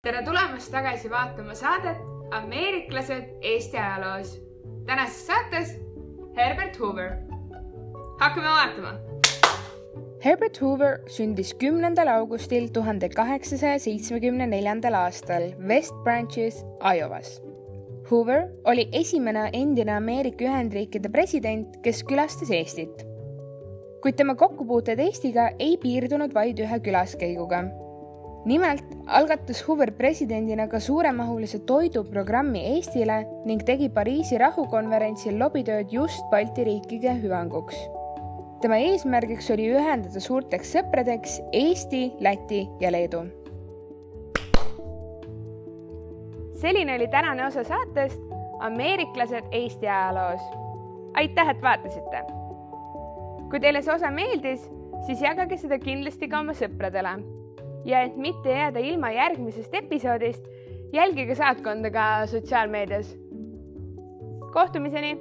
Tere tulemast tagasi vaatama saadet Ameeriklased Eesti ajaloos. Tänases saates Herbert Hoover. Hakkame vaatama. Herbert Hoover sündis 10. augustil 1874. aastal West Branchis, Iowas. Hoover oli esimene endine Ameerika Ühendriikide president, kes külastas Eestit. Kuid tema kokkupuuted Eestiga ei piirdunud vaid ühe külaskäiguga. Nimelt algatas Hoover presidendina ka suuremahulise toiduprogrammi Eestile ning tegi Pariisi rahukonverentsil lobitööd just Balti riikide hüvanguks. Tema eesmärgiks oli ühendada suurteks sõpradeks Eesti, Läti ja Leedu. Selline oli tänane osa saatest Ameeriklased Eesti ajaloos. Aitäh, et vaatasite! Kui teile see osa meeldis, siis jagage seda kindlasti ka oma sõpradele. Ja et mitte jääda ilma järgmisest episoodist, jälgige saatkonda ka sotsiaalmeedias. Kohtumiseni!